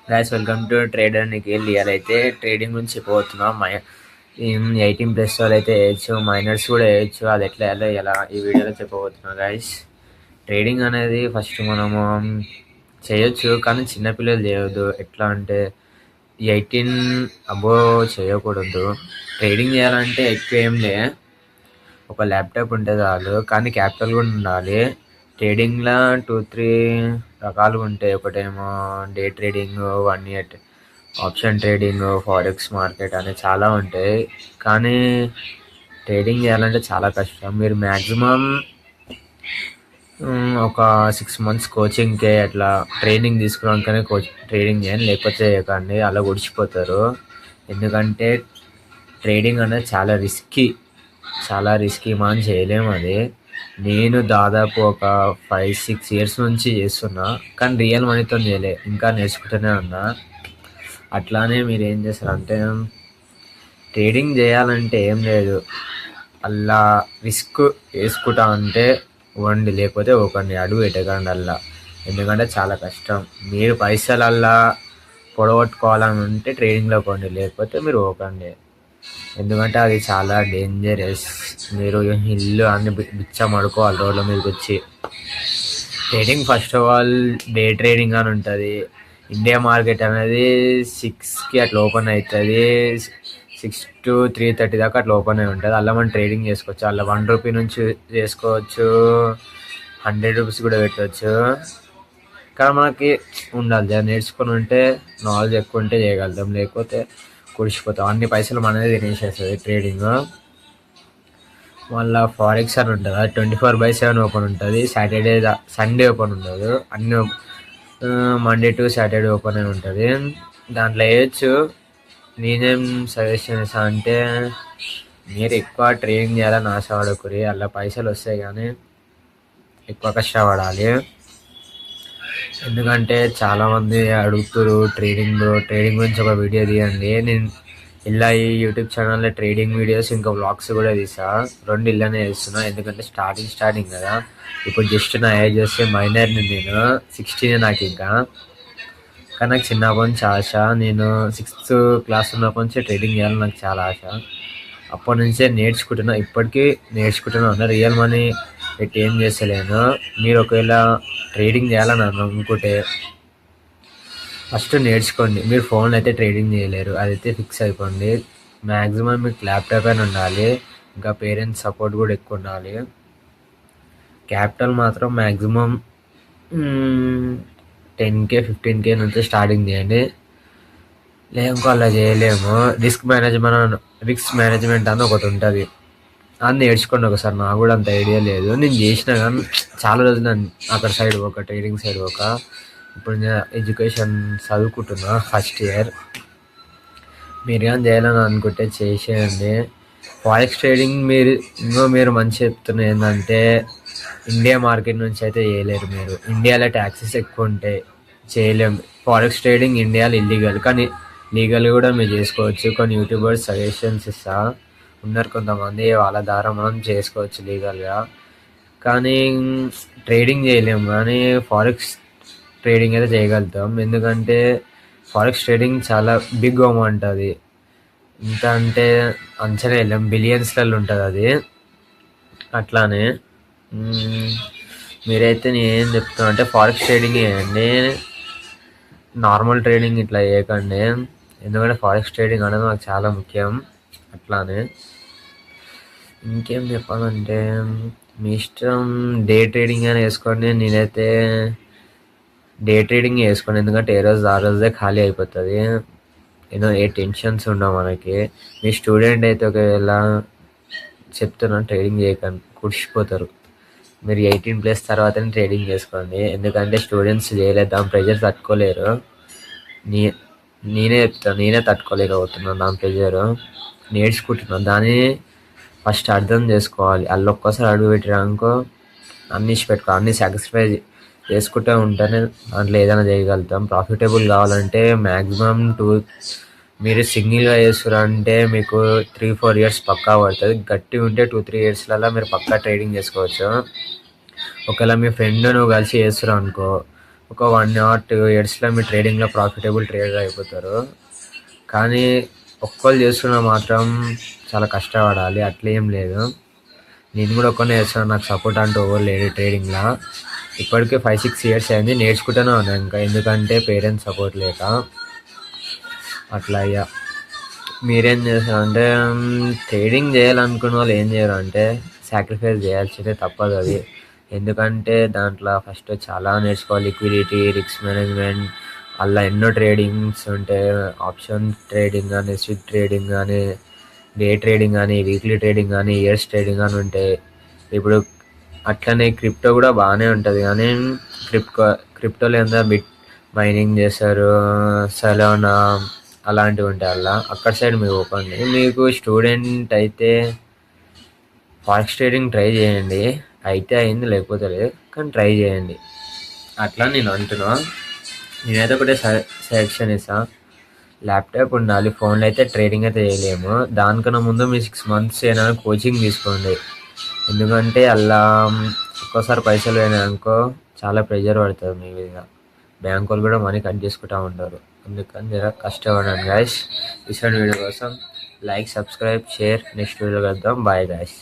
Guys welcome to trader Nikhil. Year అయితే trading గురించి చెప్పబోతున్నాం. 18+ వాళ్ళు అయితే వేయచ్చు, మైనర్స్ కూడా వేయచ్చు. అది ఎట్లా ఎలా ఈ వీడియోలో చెప్పబోతున్నాం గైస్. ట్రేడింగ్ అనేది ఫస్ట్ మనము చేయొచ్చు, కానీ చిన్నపిల్లలు చేయొద్దు. ఎట్లా అంటే 18 అబోవ్ చేయకూడదు. ట్రేడింగ్ చేయాలంటే ఎక్కువ ఏం లే, ఒక ల్యాప్టాప్ ఉంటే చాలు, కానీ క్యాపిటల్ కూడా ఉండాలి. ట్రేడింగ్లో 2-3 రకాలు ఉంటాయి. ఒకటేమో day trading, 1 year option trading, forex market అని చాలా ఉంటాయి. కానీ ట్రేడింగ్ చేయాలంటే చాలా కష్టం. మీరు మ్యాక్సిమం ఒక 6 months కోచింగ్కే అట్లా ట్రైనింగ్ తీసుకున్నాకనే ట్రేడింగ్ చేయండి, లేకపోతే చేయకండి. అలా గుడిచిపోతారు. ఎందుకంటే ట్రేడింగ్ అనేది చాలా రిస్కీ మనం చేయలేము అది. నేను దాదాపు ఒక 5-6 years నుంచి చేస్తున్నా, కానీ రియల్ మనీతో చేయలే, ఇంకా నేర్చుకుంటూనే ఉన్నా. అట్లానే మీరు ఏం చేస్తారంటే, ట్రేడింగ్ చేయాలంటే ఏం లేదు, అలా రిస్క్ వేసుకుంటా అంటే వండి, లేకపోతే ఒకరిని అడుగు పెట్టకండి అలా. ఎందుకంటే చాలా కష్టం. మీరు పైసలల్లా పొడగొట్టుకోవాలని ఉంటే ట్రేడింగ్లో పోండి, లేకపోతే మీరు పోకండి. ఎందుకంటే అది చాలా డేంజరస్. మీరు ఇల్లు అన్ని బిచ్చం అడుకోవాలి రోడ్ల మీదకి వచ్చి. Trading first of all day trading అని ఉంటుంది. ఇండియా మార్కెట్ అనేది 6కి అట్లా ఓపెన్ అవుతుంది. 6 to 3:30 దాకా అట్లా ఓపెన్ అయి ఉంటుంది. అలా మనం ట్రేడింగ్ చేసుకోవచ్చు. అలా 1 రూపీ నుంచి చేసుకోవచ్చు, 100 రూపీస్ కూడా పెట్టవచ్చు. కానీ మనకి ఉండాలి, నేర్చుకుని ఉంటే, నాలెడ్జ్ ఎక్కువ ఉంటే చేయగలుగుతాం, లేకపోతే కుడిచిపోతాం. అన్ని పైసలు మనదే తినేసేస్తుంది ట్రేడింగ్. మళ్ళీ ఫారెక్స్ అని ఉంటుంది, అది 24/7 ఓపెన్ ఉంటుంది. సండే ఓపెన్ ఉండదు, అన్ని మండే టు సాటర్డే ఓపెన్ అయి ఉంటుంది. దాంట్లో వేయచ్చు. నేనేం సజెషన్ ఇస్తాను అంటే, మీరు ఎక్కువ ట్రేడింగ్ చేయాలని ఆశపడకూరి. అలా పైసలు వస్తాయి, కానీ ఎక్కువ కష్టపడాలి. ఎందుకంటే చాలామంది అడుగుతారు ట్రేడింగ్ గురించి ఒక వీడియో తీయండి. నేను ఇలా ఈ యూట్యూబ్ ఛానల్లో ట్రేడింగ్ వీడియోస్ ఇంకా వ్లాగ్స్ కూడా తీసా. 2 ఇలానే చేస్తున్నా. ఎందుకంటే స్టార్టింగ్ కదా. ఇప్పుడు జస్ట్ నా ఏజ్ వస్తే మైనర్ని, నేను 16 నాకు ఇంకా. కానీ నాకు చిన్నప్పటి నుంచి ఆశ. నేను 6th క్లాస్ ఉన్నప్పటి నుంచి ట్రేడింగ్ చేయాలని నాకు చాలా ఆశ. అప్పటి నుంచే నేర్చుకుంటున్నా, ఇప్పటికీ నేర్చుకుంటున్నా ఉన్నా. రియల్ మనీ పెట్టి ఏం చేస్తలేను. మీరు ఒకవేళ ట్రేడింగ్ చేయాలని అనుకుంటే ఫస్ట్ నేర్చుకోండి. మీరు ఫోన్లో అయితే ట్రేడింగ్ చేయలేరు, అదైతే ఫిక్స్ అయిపోండి. మ్యాక్సిమం మీకు ల్యాప్టాప్ అని ఉండాలి, ఇంకా పేరెంట్స్ సపోర్ట్ కూడా ఎక్కువ ఉండాలి. క్యాపిటల్ మాత్రం మ్యాక్సిమం 10K 15K నుంచి స్టార్టింగ్ చేయండి. లేక అలా చేయలేము. రిస్క్ మేనేజ్మెంట్ అని ఒకటి ఉంటుంది, అది నేర్చుకోండి ఒకసారి. నాకు కూడా అంత ఐడియా లేదు, నేను చేసిన కానీ చాలా రోజులు అక్కడ సైడ్ ట్రేడింగ్ సైడ్ ఇప్పుడు నేను ఎడ్యుకేషన్ చదువుకుంటున్నా, ఫస్ట్ ఇయర్. మీరు కానీ చేయాలని అనుకుంటే చేసేయండి. ఫారెక్స్ ట్రేడింగ్ మీరు మంచి చెప్తున్న ఏంటంటే, ఇండియా మార్కెట్ నుంచి అయితే చేయలేరు మీరు. ఇండియాలో ట్యాక్సెస్ ఎక్కువ ఉంటాయి, చేయలేము. ఫారెక్స్ ట్రేడింగ్ ఇండియాలో ఇల్లీగల్, కానీ లీగల్ కూడా మీరు చేసుకోవచ్చు. కొన్ని యూట్యూబర్స్ సజెషన్స్ ఉన్నారు కొంతమంది, వాళ్ళ ద్వారా మనం చేసుకోవచ్చు లీగల్గా. కానీ ట్రేడింగ్ చేయలేము, కానీ ఫారెక్స్ ట్రేడింగ్ అయితే చేయగలుగుతాం. ఎందుకంటే ఫారెక్స్ ట్రేడింగ్ చాలా బిగ్ అమౌంట్. అది ఇంత అంటే అంచనా వెళ్ళాం, బిలియన్స్లలో ఉంటుంది అది. అట్లానే మీరైతే నేనేం చెప్తున్నా అంటే, ఫారెక్స్ ట్రేడింగ్ చేయండి, నార్మల్ ట్రేడింగ్ ఇట్లా చేయకండి. ఎందుకంటే ఫారెక్స్ ట్రేడింగ్ అనేది నాకు చాలా ముఖ్యం. అట్లానే ఇంకేం చెప్పాలంటే, మీ ఇష్టం. డే ట్రేడింగ్ అని వేసుకోండి. నేనైతే డే ట్రేడింగ్ వేసుకోండి, ఎందుకంటే ఏ రోజు ఆ రోజే ఖాళీ అయిపోతుంది. ఏ టెన్షన్స్ ఉండవు మనకి. మీ స్టూడెంట్ అయితే ఒకవేళ చెప్తున్నాను, ట్రేడింగ్ చేయకండి, కుడిచిపోతారు. మీరు 18+ తర్వాతనే ట్రేడింగ్ చేసుకోండి. ఎందుకంటే స్టూడెంట్స్ చేయలేద్దాం, ప్రెజర్ తట్టుకోలేరు. నేనే చెప్తాను, నేనే తట్టుకోలేకపోతున్నాను దాని ప్రెజర్. నేర్చుకుంటున్నాను, దాన్ని ఫస్ట్ అర్థం చేసుకోవాలి. అల్ల ఒక్కసారి అడుగు పెట్టినాకో అన్నీ పెట్టుకోవాలి, అన్నీ సాక్రిఫైస్ చేసుకుంటూ ఉంటేనే దాంట్లో ఏదైనా చేయగలుగుతాం. ప్రాఫిటబుల్ కావాలంటే మ్యాక్సిమం మీరు సింగిల్గా చేస్తారంటే మీకు 3-4 years పక్కా పడుతుంది. గట్టి ఉంటే 2-3 yearsలలో మీరు పక్కా ట్రేడింగ్ చేసుకోవచ్చు. ఒకవేళ మీ ఫ్రెండ్ నువ్వు కలిసి చేస్తున్నావు అనుకో, ఒక 1 or 2 ఇయర్స్లో మీ ట్రేడింగ్లో ప్రాఫిటబుల్ ట్రేడర్ అయిపోతారు. కానీ ఒక్కళ్ళు చేస్తున్నా మాత్రం చాలా కష్టపడాలి. అట్లేం లేదు. నేను కూడా ఒక్కనే చేస్తున్నాను, నాకు సపోర్ట్ అంటూ ఎవరు లేడు ట్రేడింగ్లో. ఇప్పటికే 5-6 ఇయర్స్ అయింది, నేర్చుకుంటూనే ఉన్నాను ఇంకా, ఎందుకంటే పేరెంట్స్ సపోర్ట్ లేక. అట్లా అయ్యా. మీరేం చేస్తారంటే ట్రేడింగ్ చేయాలనుకున్న వాళ్ళు ఏం చేయరు అంటే సాక్రిఫైస్ చేయాల్సిందే, తప్పదు అది. ఎందుకంటే దాంట్లో ఫస్ట్ చాలా నేర్చుకోవాలి, లిక్విడిటీ, రిస్క్ మేనేజ్మెంట్, అలా ఎన్నో ట్రేడింగ్స్ ఉంటాయి. ఆప్షన్ ట్రేడింగ్ కానీ, స్వింగ్ ట్రేడింగ్ కానీ, డే ట్రేడింగ్ కానీ, వీక్లీ ట్రేడింగ్ కానీ, ఇయర్స్ ట్రేడింగ్ కానీ ఉంటాయి. ఇప్పుడు అట్లనే క్రిప్టో కూడా బాగానే ఉంటుంది, కానీ క్రిప్టోలో ఎంత బిట్ మైనింగ్ చేస్తారు, సలోనా అలాంటివి ఉంటాయి. అక్కడ సైడ్ మీరు ఓపెన్. మీకు స్టూడెంట్ అయితే ఫారెక్స్ ట్రేడింగ్ ట్రై చేయండి, అయితే అయింది, లేకపోతే లేదు, కానీ ట్రై చేయండి. అట్లా నేను అంటున్నా. నేనైతే ఒకటే సజెషన్ ఇస్తా, ల్యాప్టాప్ ఉండాలి, ఫోన్లో అయితే ట్రేడింగ్ అయితే చేయలేము. దానికన్నా ముందు మీరు 6 months ఏమైనా కోచింగ్ తీసుకోండి. ఎందుకంటే అలా ఒక్కోసారి పైసలు పోయినాయనుకో చాలా ప్రెషర్ పడుతుంది మీ మీద. బ్యాంక్ వాళ్ళు కూడా మనీ కట్ చేసుకుంటూ ఉంటారు. అందుకని జర కష్టపడండి గైస్. ఇటువంటి వీడియో కోసం like, subscribe, share. Next video కలుద్దాం. Bye guys.